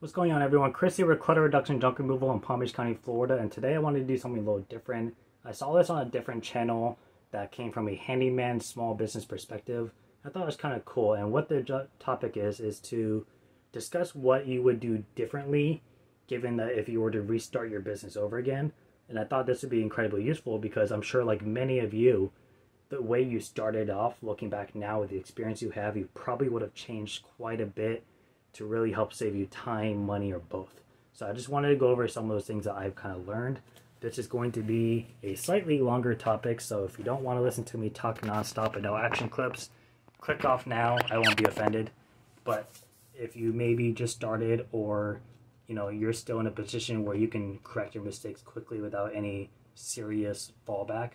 What's going on, everyone? Chris here with Clutter Reduction Junk Removal in Palm Beach County, Florida, and today I wanted to do something a little different. I saw this on a different channel that came from a handyman small business perspective. I thought it was kind of cool, and what the topic is to discuss what you would do differently given that if you were to restart your business over again. And I thought this would be incredibly useful because I'm sure, like many of you, the way you started off, looking back now with the experience you have, you probably would have changed quite a bit to really help save you time, money, or both. So I just wanted to go over some of those things that I've kind of learned. This is going to be a slightly longer topic, so if you don't want to listen to me talk nonstop and no action clips, click off now. I won't be offended. But if you maybe just started, or you're still in a position where you can correct your mistakes quickly without any serious fallback,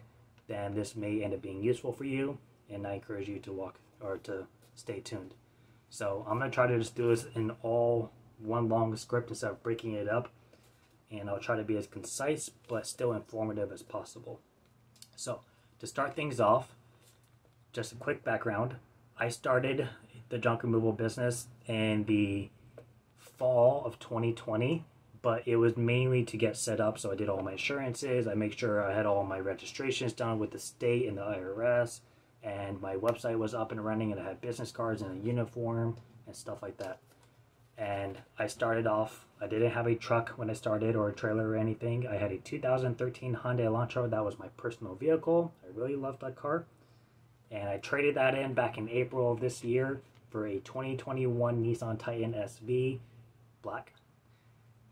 then this may end up being useful for you, and I encourage you to stay tuned. So I'm going to try to just do this in all one long script instead of breaking it up. And I'll try to be as concise but still informative as possible. So to start things off, just a quick background. I started the junk removal business in the fall of 2020, but it was mainly to get set up. So I did all my insurances. I made sure I had all my registrations done with the state and the IRS. And my website was up and running, and I had business cards and a uniform and stuff like that. And I started off, I didn't have a truck when I started, or a trailer or anything. I had a 2013 Hyundai Elantra. That was my personal vehicle. I really loved that car. And I traded that in back in April of this year for a 2021 Nissan Titan SV black.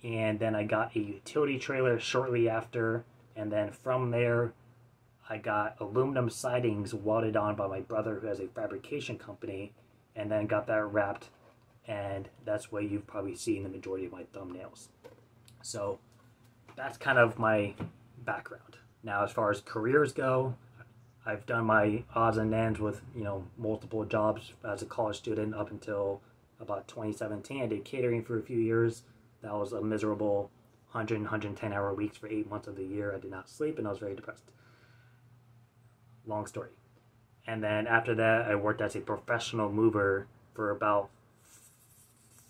And then I got a utility trailer shortly after, and then from there I got aluminum sidings welded on by my brother, who has a fabrication company, and then got that wrapped, and that's where you've probably seen the majority of my thumbnails. So that's kind of my background. Now, as far as careers go, I've done my odds and ends with multiple jobs as a college student up until about 2017. I did catering for a few years. That was a miserable 110 hour weeks for 8 months of the year. I did not sleep, and I was very depressed. Long story. And then after that, I worked as a professional mover for about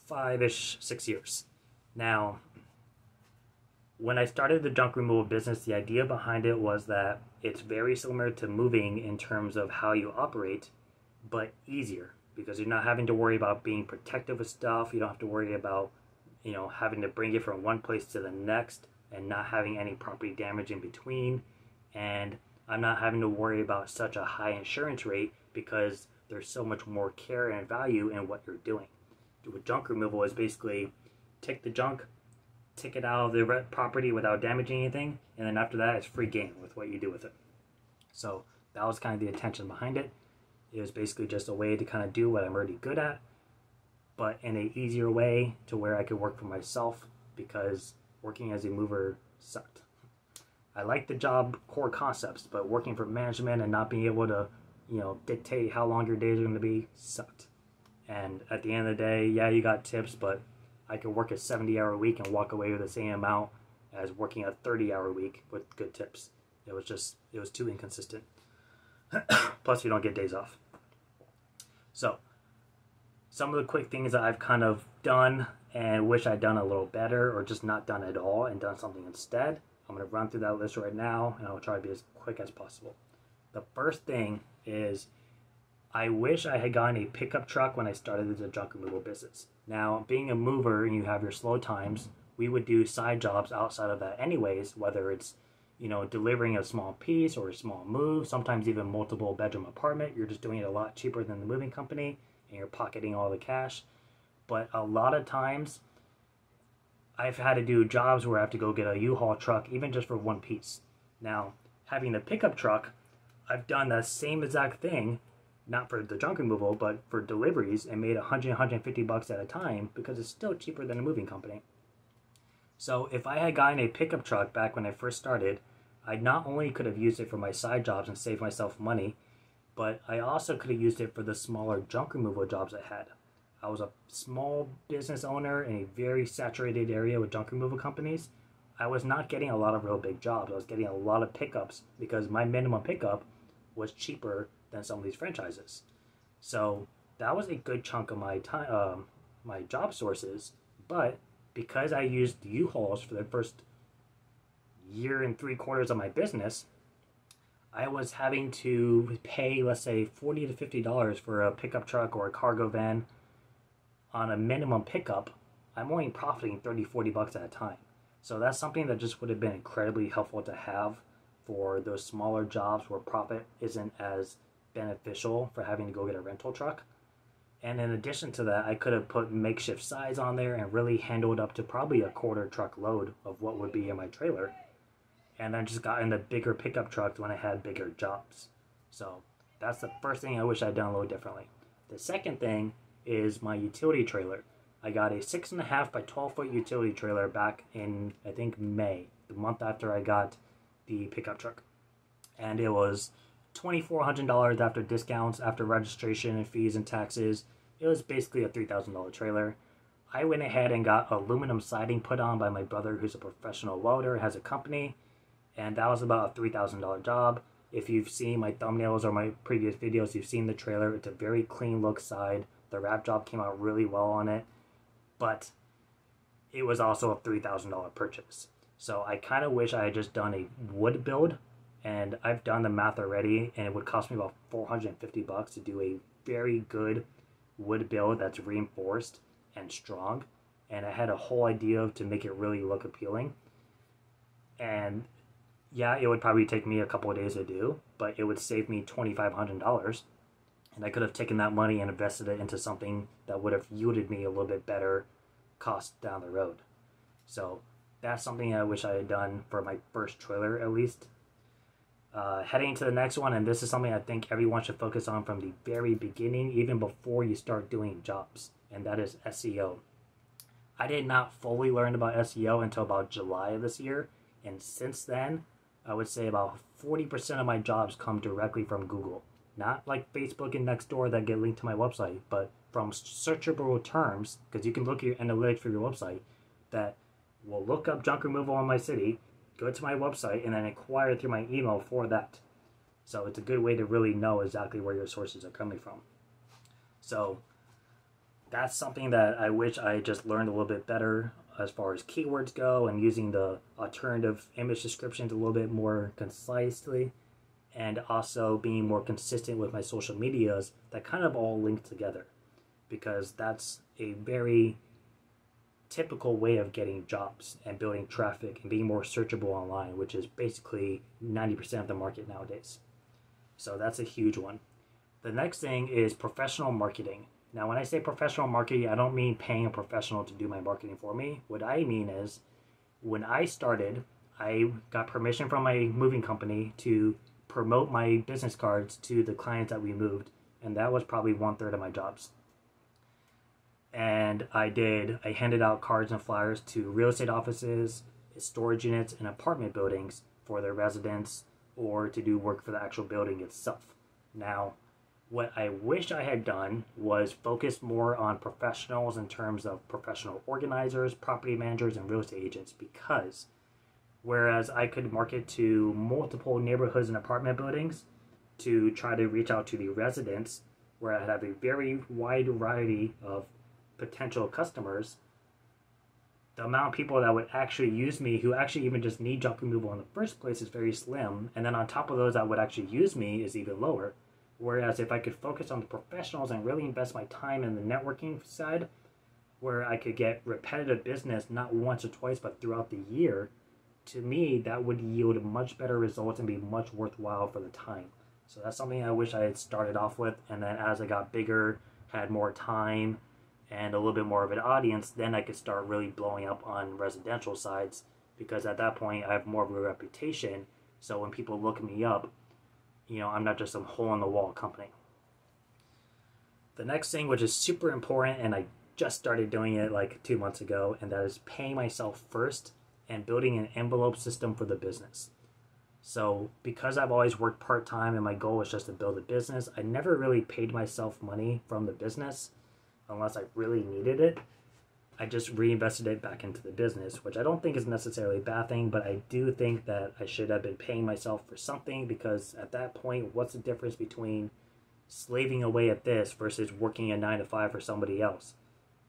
6 years. Now, when I started the junk removal business, the idea behind it was that it's very similar to moving in terms of how you operate, but easier, because you're not having to worry about being protective of stuff. You don't have to worry about having to bring it from one place to the next and not having any property damage in between. And I'm not having to worry about such a high insurance rate because there's so much more care and value in what you're doing. With junk removal is basically take the junk, take it out of the property without damaging anything, and then after that it's free game with what you do with it. So that was kind of the intention behind it. It was basically just a way to kind of do what I'm already good at, but in an easier way to where I could work for myself, because working as a mover sucked. I like the job core concepts, but working for management and not being able to, dictate how long your days are going to be sucked. And at the end of the day, yeah, you got tips, but I could work a 70-hour week and walk away with the same amount as working a 30-hour week with good tips. It was too inconsistent. Plus, you don't get days off. So, some of the quick things that I've kind of done and wish I'd done a little better, or just not done at all and done something instead. I'm going to run through that list right now, and I'll try to be as quick as possible. The first thing is, I wish I had gotten a pickup truck when I started the junk removal business. Now, being a mover and you have your slow times, we would do side jobs outside of that anyways, whether it's, delivering a small piece or a small move, sometimes even multiple bedroom apartment. You're just doing it a lot cheaper than the moving company, and you're pocketing all the cash. But a lot of times, I've had to do jobs where I have to go get a U-Haul truck, even just for one piece. Now, having the pickup truck, I've done the same exact thing, not for the junk removal, but for deliveries, and made $100, $150 at a time, because it's still cheaper than a moving company. So if I had gotten a pickup truck back when I first started, I not only could have used it for my side jobs and saved myself money, but I also could have used it for the smaller junk removal jobs I had. I was a small business owner in a very saturated area with junk removal companies. I was not getting a lot of real big jobs. I was getting a lot of pickups because my minimum pickup was cheaper than some of these franchises. So that was a good chunk of my time, my job sources. But because I used U-Hauls for the first year and 3/4 of my business, I was having to pay, let's say, $40 to $50 for a pickup truck or a cargo van on a minimum pickup. I'm only profiting 30, $40 at a time. So that's something that just would have been incredibly helpful to have for those smaller jobs where profit isn't as beneficial for having to go get a rental truck. And in addition to that, I could have put makeshift sides on there and really handled up to probably a 1/4 truck load of what would be in my trailer. And then just got in the bigger pickup truck when I had bigger jobs. So that's the first thing I wish I'd done a little differently. The second thing is my utility trailer. I got a 6.5 by 12-foot utility trailer back in, I think, May, the month after I got the pickup truck. And it was $2,400 after discounts, after registration and fees and taxes. It was basically a $3,000 trailer. I went ahead and got aluminum siding put on by my brother, who's a professional welder, has a company, and that was about a $3,000 job. If you've seen my thumbnails or my previous videos, you've seen the trailer. It's a very clean look side. The wrap job came out really well on it, but it was also a $3,000 purchase. So I kind of wish I had just done a wood build, and I've done the math already, and it would cost me about $450 to do a very good wood build that's reinforced and strong. And I had a whole idea to make it really look appealing. And yeah, it would probably take me a couple of days to do, but it would save me $2,500. And I could have taken that money and invested it into something that would have yielded me a little bit better cost down the road. So that's something I wish I had done for my first trailer, at least. Heading to the next one, and this is something I think everyone should focus on from the very beginning, even before you start doing jobs, and that is SEO. I did not fully learn about SEO until about July of this year, and since then, I would say about 40% of my jobs come directly from Google. Not like Facebook and Nextdoor that get linked to my website, but from searchable terms, because you can look at your analytics for your website, that will look up junk removal in my city, go to my website, and then inquire through my email for that. So it's a good way to really know exactly where your sources are coming from. So that's something that I wish I just learned a little bit better as far as keywords go, and using the alternative image descriptions a little bit more concisely, and also being more consistent with my social medias that kind of all link together, because that's a very typical way of getting jobs and building traffic and being more searchable online, which is basically 90% of the market nowadays. So that's a huge one. The next thing is professional marketing. Now, when I say professional marketing, I don't mean paying a professional to do my marketing for me. What I mean is, when I started, I got permission from my moving company to promote my business cards to the clients that we moved, and that was probably 1/3 of my jobs. And I handed out cards and flyers to real estate offices, storage units, and apartment buildings for their residents, or to do work for the actual building itself. Now, what I wish I had done was focus more on professionals in terms of professional organizers, property managers, and real estate agents, because whereas I could market to multiple neighborhoods and apartment buildings to try to reach out to the residents, where I have a very wide variety of potential customers, the amount of people that would actually use me, who actually even just need junk removal in the first place, is very slim. And then on top of those that would actually use me is even lower. Whereas if I could focus on the professionals and really invest my time in the networking side, where I could get repetitive business not once or twice but throughout the year, to me that would yield much better results and be much worthwhile for the time. So that's something I wish I had started off with, and then as I got bigger, had more time and a little bit more of an audience, then I could start really blowing up on residential sides, because at that point I have more of a reputation. So when people look me up, I'm not just some hole-in-the-wall company. The next thing, which is super important, and I just started doing it like 2 months ago, and that is paying myself first and building an envelope system for the business. So because I've always worked part-time and my goal was just to build a business, I never really paid myself money from the business unless I really needed it. I just reinvested it back into the business, which I don't think is necessarily a bad thing, but I do think that I should have been paying myself for something, because at that point, what's the difference between slaving away at this versus working a 9 to 5 for somebody else?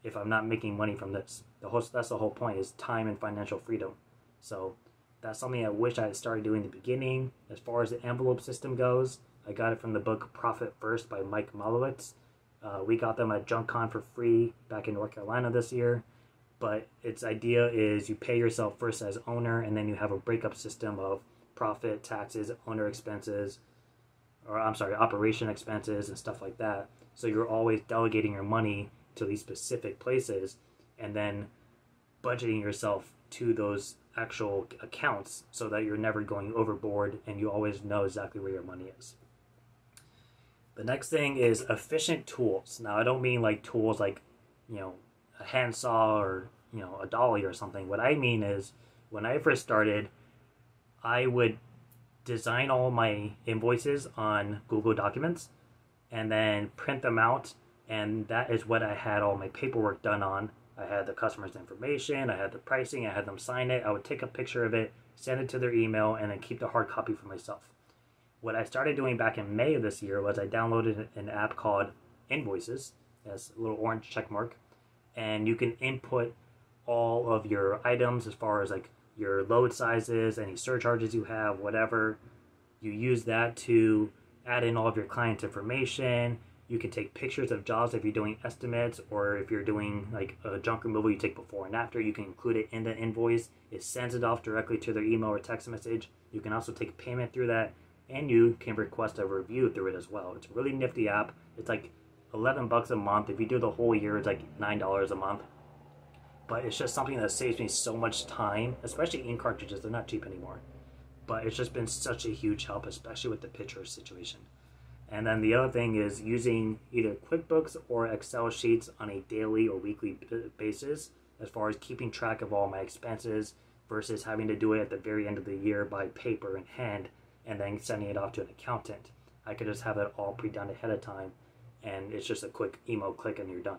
if I'm not making money from this? That's the whole point, is time and financial freedom. So that's something I wish I had started doing in the beginning. As far as the envelope system goes, I got it from the book Profit First by Mike Malowitz. We got them at JunkCon for free back in North Carolina this year. But its idea is you pay yourself first as owner, and then you have a breakup system of profit, taxes, owner expenses, or operation expenses and stuff like that. So you're always delegating your money to these specific places and then budgeting yourself to those actual accounts so that you're never going overboard and you always know exactly where your money is. The next thing is efficient tools. Now, I don't mean like tools like, a handsaw or, a dolly or something. What I mean is, when I first started, I would design all my invoices on Google Documents and then print them out, and that is what I had all my paperwork done on. I had the customer's information, I had the pricing, I had them sign it, I would take a picture of it, send it to their email, and then keep the hard copy for myself. What I started doing back in May of this year was I downloaded an app called Invoices. It has a little orange check mark, and you can input all of your items as far as like your load sizes, any surcharges you have, whatever. You use that to add in all of your client's information. You can take pictures of jobs if you're doing estimates, or if you're doing like a junk removal, you take before and after. You can include it in the invoice. It sends it off directly to their email or text message. You can also take payment through that, and you can request a review through it as well. It's a really nifty app. It's like $11 a month. If you do the whole year, it's like $9 a month. But it's just something that saves me so much time, especially ink cartridges. They're not cheap anymore. But it's just been such a huge help, especially with the picture situation. And then the other thing is using either QuickBooks or Excel sheets on a daily or weekly basis, as far as keeping track of all my expenses versus having to do it at the very end of the year by paper and hand and then sending it off to an accountant. I could just have it all pre-done ahead of time, and it's just a quick email click and you're done.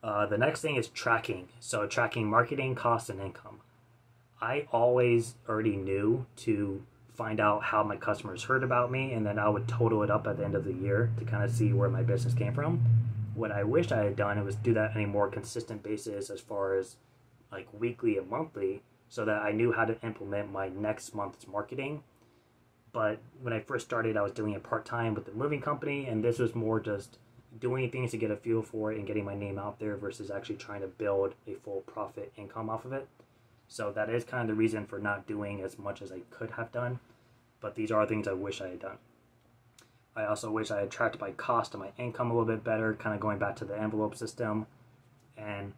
The next thing is tracking. So tracking marketing costs and income. I always already knew to find out how my customers heard about me, and then I would total it up at the end of the year to kind of see where my business came from. What I wish I had done was do that on a more consistent basis, as far as like weekly and monthly, so that I knew how to implement my next month's marketing. But when I first started, I was doing it part-time with the moving company, and this was more just doing things to get a feel for it and getting my name out there versus actually trying to build a full profit income off of it. So that is kind of the reason for not doing as much as I could have done. But these are things I wish I had done. I also wish I had tracked my cost and my income a little bit better, kind of going back to the envelope system. And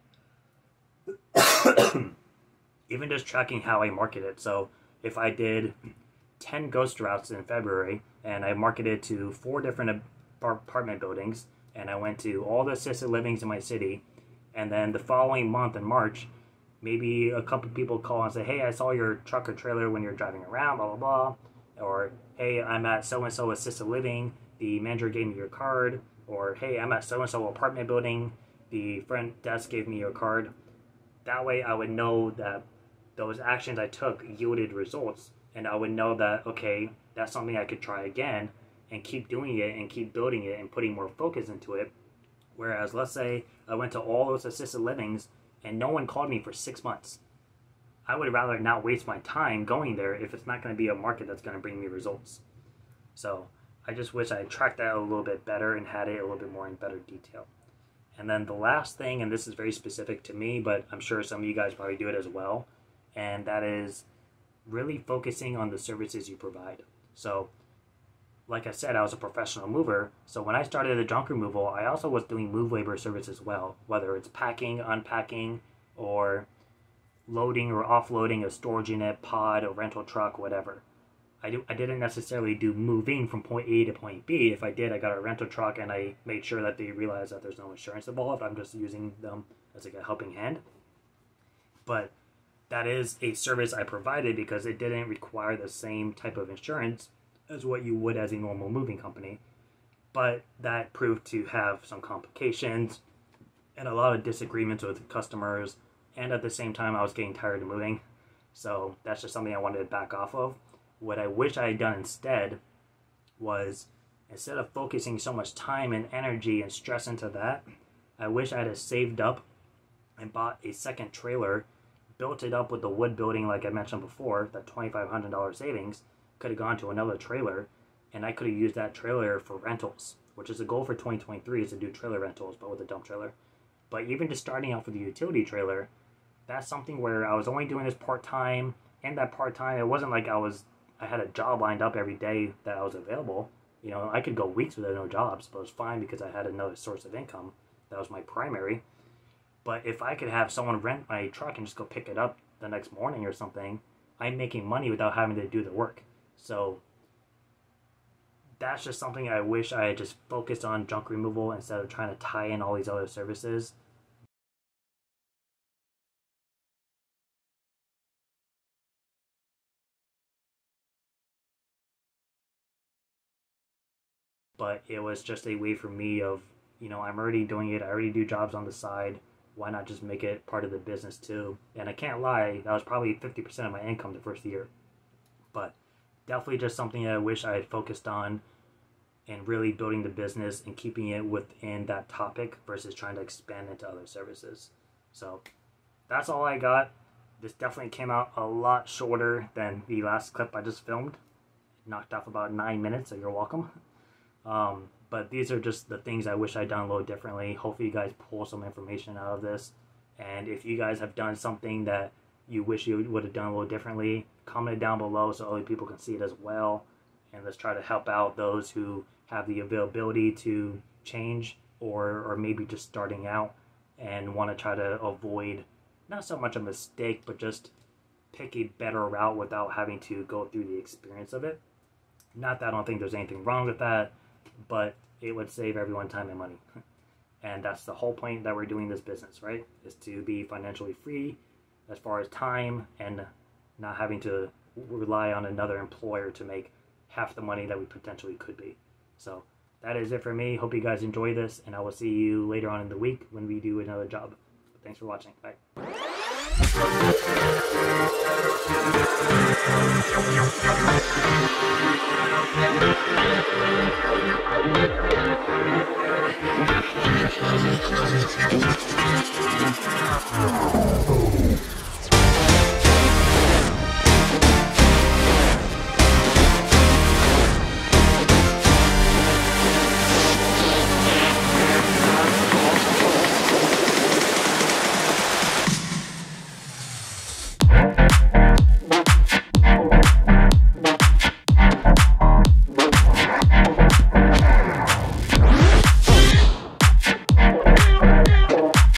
even just tracking how I market it. So if I did 10 ghost routes in February and I marketed to 4 different apartment buildings, and I went to all the assisted livings in my city, and then the following month in March, maybe a couple people call and say, hey, I saw your truck or trailer when you're driving around, blah, blah, blah. Or, hey, I'm at so-and-so assisted living, the manager gave me your card. Or, hey, I'm at so-and-so apartment building, the front desk gave me your card. That way I would know that those actions I took yielded results, and I would know that, okay, that's something I could try again and keep doing it and keep building it and putting more focus into it. Whereas, let's say I went to all those assisted livings and no one called me for 6 months. I would rather not waste my time going there if it's not going to be a market that's going to bring me results. So I just wish I had tracked that a little bit better and had it a little bit more in better detail. And then the last thing, and this is very specific to me, but I'm sure some of you guys probably do it as well, and that is really focusing on the services you provide. So like I said, I was a professional mover, so when I started the junk removal, I also was doing move labor service as well, whether it's packing, unpacking, or loading or offloading a storage unit, pod, a rental truck, whatever. I didn't necessarily do moving from point A to point B. If I did, I got a rental truck and I made sure that they realized that there's no insurance involved. I'm just using them as like a helping hand. But that is a service I provided because it didn't require the same type of insurance as what you would as a normal moving company. But that proved to have some complications and a lot of disagreements with customers, and at the same time I was getting tired of moving. So that's just something I wanted to back off of. What I wish I had done instead was, instead of focusing so much time and energy and stress into that, I wish I had saved up and bought a second trailer, built it up with the wood building like I mentioned before, that $2,500 savings could have gone to another trailer, and I could have used that trailer for rentals, which is a goal for 2023, is to do trailer rentals, but with a dump trailer. But even just starting out with the utility trailer, that's something where I was only doing this part-time, and that part-time, it wasn't like I had a job lined up every day that I was available. You know, I could go weeks without no jobs, but it was fine because I had another source of income. That was my primary. But if I could have someone rent my truck and just go pick it up the next morning or something, I'm making money without having to do the work. So that's just something I wish I had just focused on junk removal instead of trying to tie in all these other services. But it was just a way for me of, you know, I'm already doing it. I already do jobs on the side. Why not just make it part of the business too? And I can't lie, that was probably 50% of my income the first year. But definitely just something that I wish I had focused on and really building the business and keeping it within that topic versus trying to expand into other services. So that's all I got. This definitely came out a lot shorter than the last clip I just filmed. Knocked off about 9 minutes, so you're welcome. But these are just the things I wish I done a little differently. Hopefully you guys pull some information out of this. And if you guys have done something that you wish you would have done a little differently, comment it down below so other people can see it as well. And let's try to help out those who have the availability to change or maybe just starting out and want to try to avoid not so much a mistake, but just pick a better route without having to go through the experience of it. Not that I don't think there's anything wrong with that, but it would save everyone time and money. And that's the whole point that we're doing this business, right? Is to be financially free as far as time and not having to rely on another employer to make half the money that we potentially could be. So that is it for me. Hope you guys enjoy this, and I will see you later on in the week when we do another job. Thanks for watching. Bye. Oh.